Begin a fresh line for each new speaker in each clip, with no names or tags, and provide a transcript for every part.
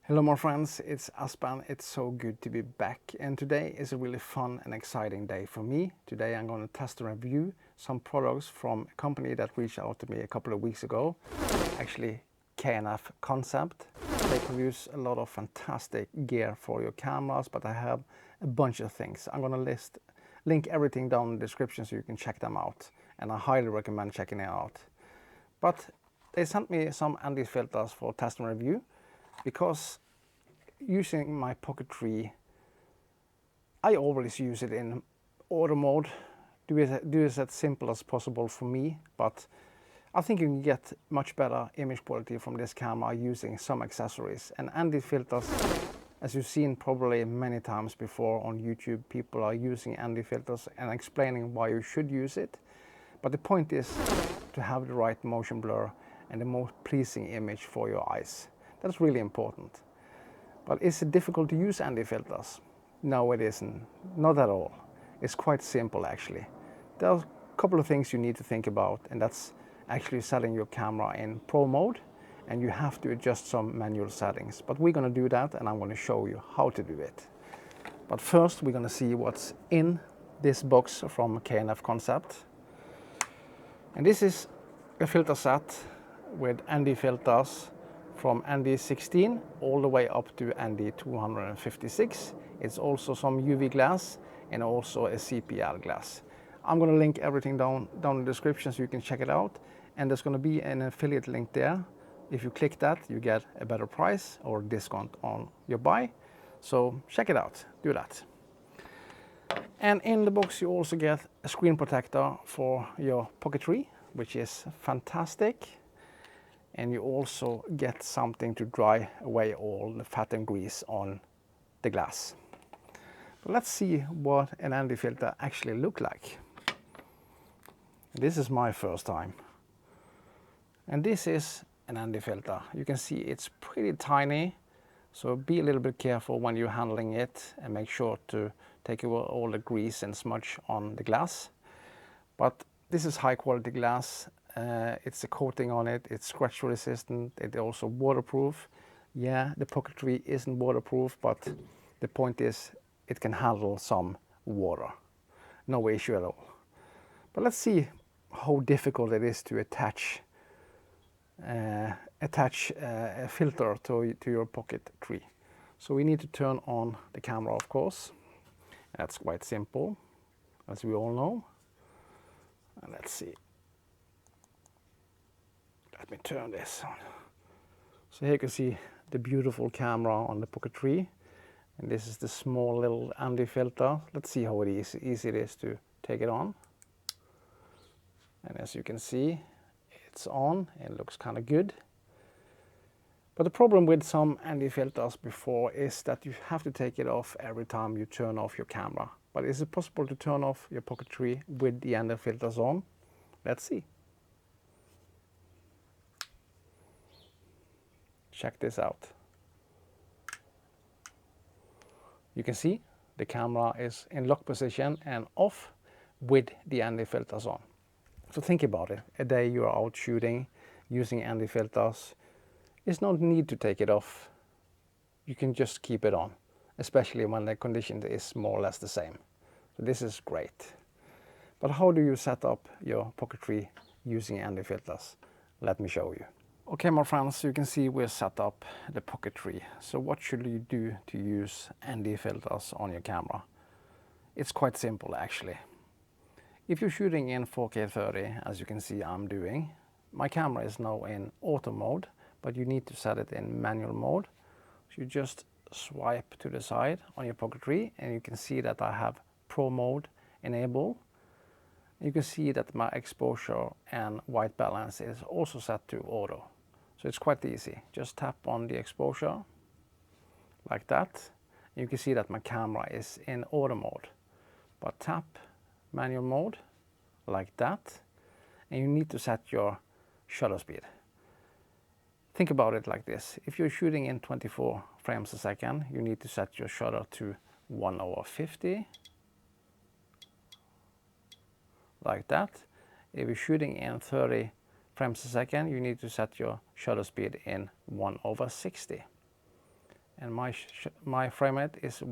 Hello my friends, it's Aspan. It's so good to be back, and today is a really fun and exciting day for me. Today I'm going to test and review some products from a company that reached out to me a couple of weeks ago. Actually, K F Consept. They produce a lot of fantastic gear for your cameras, but I have a bunch of things. I'm going to link everything down in the description so you can check them out, and I highly recommend checking it out. But they sent me some ND filters for test and review, because using my Pocket 3, I always use it in auto mode, do it as simple as possible for me, but I think you can get much better image quality from this camera using some accessories. And ND filters, as you've seen probably many times before on YouTube, people are using ND filters and explaining why you should use it. But the point is to have the right motion blur and the most pleasing image for your eyes. That's really important. But is it difficult to use ND filters? No, it isn't. Not at all. It's quite simple actually. There are a couple of things you need to think about, and that's actually setting your camera in Pro mode, and you have to adjust some manual settings. But we're going to do that, and I'm going to show you how to do it. But first we're going to see what's in this box from K F Consept. And this is a filter set with ND filters from ND16 all the way up to ND256. It's also some UV glass and also a CPL glass. I'm going to link everything down in the description so you can check it out. And there's going to be an affiliate link there. If you click that, you get a better price or discount on your buy. So check it out, do that. And in the box you also get a screen protector for your Pocket 3, which is fantastic. And you also get something to dry away all the fat and grease on the glass. But let's see what an ND filter actually looks like. This is my first time. And this is an ND filter. You can see it's pretty tiny, so be a little bit careful when you're handling it and make sure to take away all the grease and smudge on the glass. But this is high quality glass. It's a coating on it, it's scratch resistant, it's also waterproof. Yeah, the Pocket 3 isn't waterproof, but the point is it can handle some water. No issue at all. But let's see how difficult it is to attach a filter to your Pocket 3. So we need to turn on the camera, of course. That's quite simple, as we all know. And let's see. Let me turn this on. So here you can see the beautiful camera on the Pocket 3. And this is the small little ND filter. Let's see how easy it is to take it on. And as you can see, it's on. It looks kind of good. But the problem with some ND filters before is that you have to take it off every time you turn off your camera. But is it possible to turn off your Pocket 3 with the ND filters on? Let's see. Check this out. You can see the camera is in lock position and off with the ND filters on. So think about it. A day you are out shooting using ND filters, there's no need to take it off. You can just keep it on, especially when the condition is more or less the same. So this is great. But how do you set up your Pocket 3 using ND filters? Let me show you. Okay, my friends, you can see we're set up the Pocket 3. So what should you do to use ND filters on your camera? It's quite simple actually. If you're shooting in 4K 30, as you can see I'm doing, my camera is now in auto mode, but you need to set it in manual mode. So you just swipe to the side on your Pocket 3 and you can see that I have Pro mode enabled. You can see that my exposure and white balance is also set to auto. So it's quite easy. Just tap on the exposure like that. You can see that my camera is in auto mode. But tap manual mode like that. And you need to set your shutter speed. Think about it like this. If you're shooting in 24 frames a second, you need to set your shutter to 1/50. Like that. If you're shooting in 30 frames a second, you need to set your shutter speed in 1/60. and my frame rate is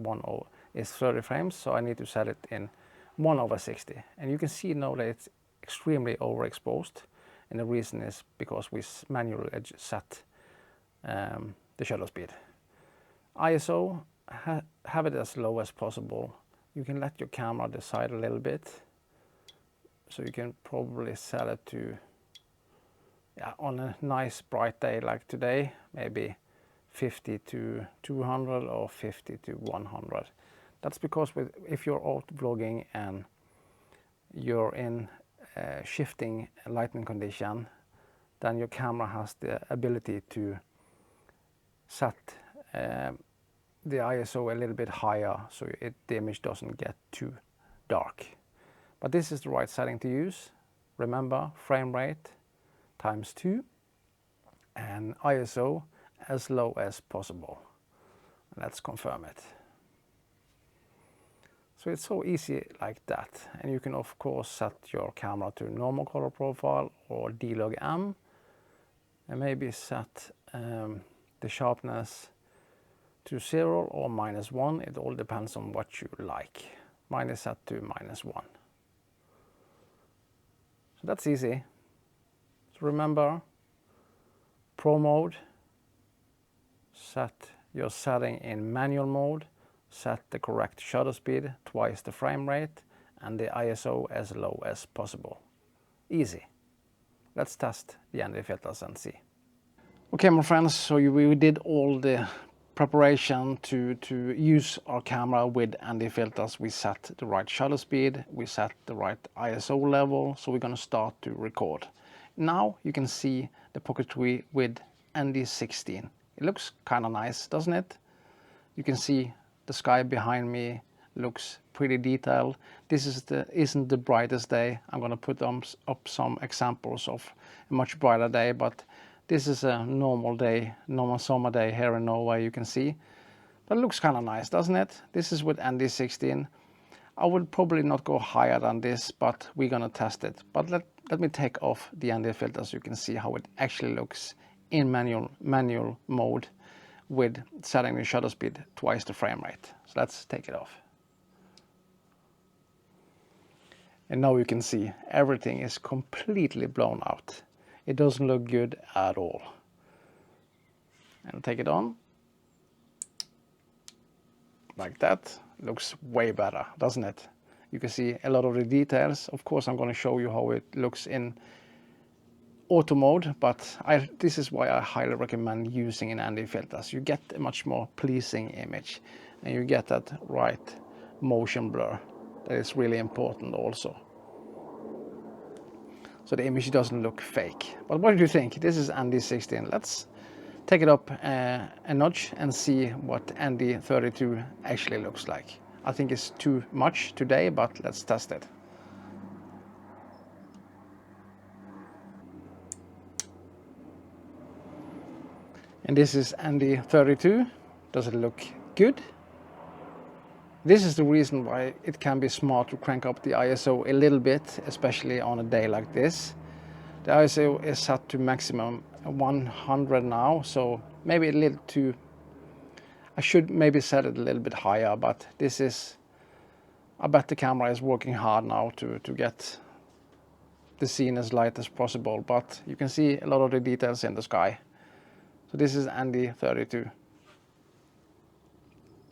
30 frames, so I need to set it in 1/60. And you can see now that it's extremely overexposed, and the reason is because we manually set the shutter speed. ISO, have it as low as possible. You can let your camera decide a little bit, so you can probably set it to, yeah, on a nice bright day like today, maybe 50 to 200 or 50 to 100. That's because if you're out vlogging and you're in shifting lighting condition, then your camera has the ability to set the ISO a little bit higher, so the image doesn't get too dark. But this is the right setting to use. Remember, frame rate times 2 and ISO as low as possible. Let's confirm it. So it's so easy like that, and you can of course set your camera to normal color profile or D-Log M, and maybe set the sharpness to 0 or -1. It all depends on what you like. Mine is set to -1. So that's easy. So remember, Pro mode, set your setting in manual mode, set the correct shutter speed, twice the frame rate, and the ISO as low as possible. Easy. Let's test the ND filters and see. Okay, my friends, so we did all the preparation to use our camera with ND filters. We set the right shutter speed, we set the right ISO level, so we're gonna start to record. Now you can see the Pocket 3 with ND16. It looks kind of nice, doesn't it? You can see the sky behind me looks pretty detailed. This isn't the brightest day. I'm gonna put up some examples of a much brighter day, but this is a normal day, normal summer day here in Norway, you can see. But it looks kind of nice, doesn't it? This is with ND16. I would probably not go higher than this, but we're gonna test it. But let me take off the ND filter so you can see how it actually looks in manual mode with setting the shutter speed twice the frame rate. So let's take it off. And now you can see everything is completely blown out. It doesn't look good at all. And take it on. Like that. Looks way better, doesn't it? You can see a lot of the details. Of course, I'm going to show you how it looks in auto mode, but this is why I highly recommend using an ND filters. You get a much more pleasing image, and you get that right motion blur. That is really important also. So the image doesn't look fake. But what do you think? This is ND16. Let's take it up a notch and see what ND32 actually looks like. I think it's too much today, but let's test it. And this is ND32. Does it look good? This is the reason why it can be smart to crank up the ISO a little bit, especially on a day like this. The ISO is set to maximum 100 now, so maybe a little too... I should maybe set it a little bit higher, but this is... I bet the camera is working hard now to get the scene as light as possible, but you can see a lot of the details in the sky. So this is ND32.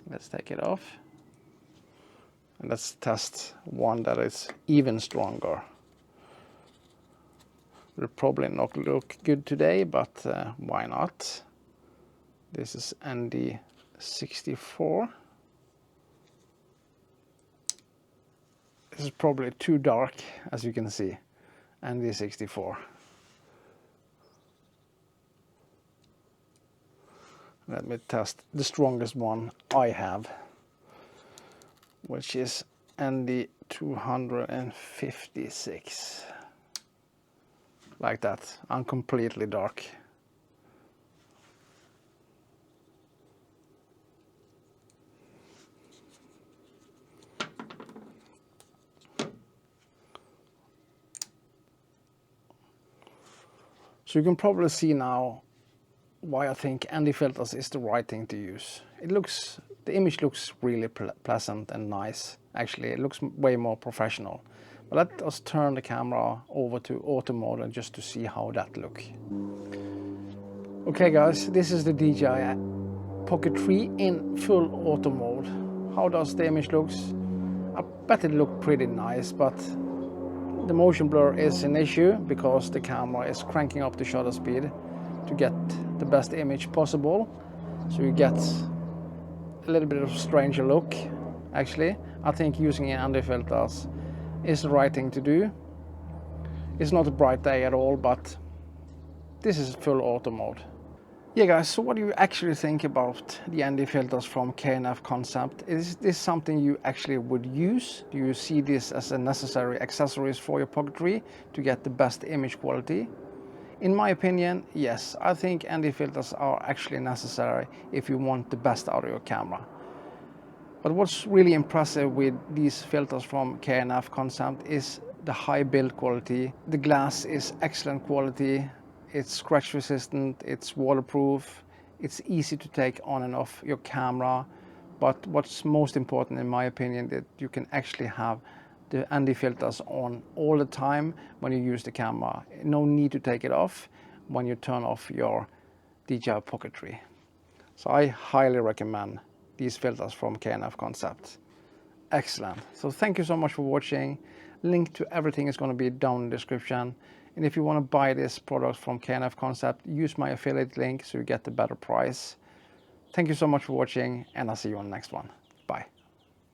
Let's take it off. And let's test one that is even stronger. Will probably not look good today, but why not? This is ND64. This is probably too dark, as you can see. ND64. Let me test the strongest one I have, which is ND256. Like that, and completely dark. So you can probably see now why I think ND filters is the right thing to use. The image looks really pleasant and nice. Actually, it looks way more professional. But let us turn the camera over to auto mode and just to see how that looks. Okay guys, this is the DJI Pocket 3 in full auto mode. How does the image looks? I bet it looked pretty nice, but the motion blur is an issue because the camera is cranking up the shutter speed to get the best image possible. So you get a little bit of a stranger look. Actually, I think using ND filters is the right thing to do. It's not a bright day at all, but this is full auto mode. Yeah guys, so what do you actually think about the ND filters from K F Consept? Is this something you actually would use? Do you see this as a necessary accessories for your Pocket 3 to get the best image quality? In my opinion, yes. I think ND filters are actually necessary if you want the best out of your camera. But what's really impressive with these filters from K F Consept is the high build quality. The glass is excellent quality. It's scratch resistant, it's waterproof, it's easy to take on and off your camera. But what's most important in my opinion, that you can actually have the ND filters on all the time when you use the camera. No need to take it off when you turn off your DJI Pocket 3. So I highly recommend these filters from K F Consept. Excellent. So thank you so much for watching. Link to everything is going to be down in the description. And if you want to buy this product from K F Consept, use my affiliate link so you get the better price. Thank you so much for watching, and I'll see you on the next one. Bye.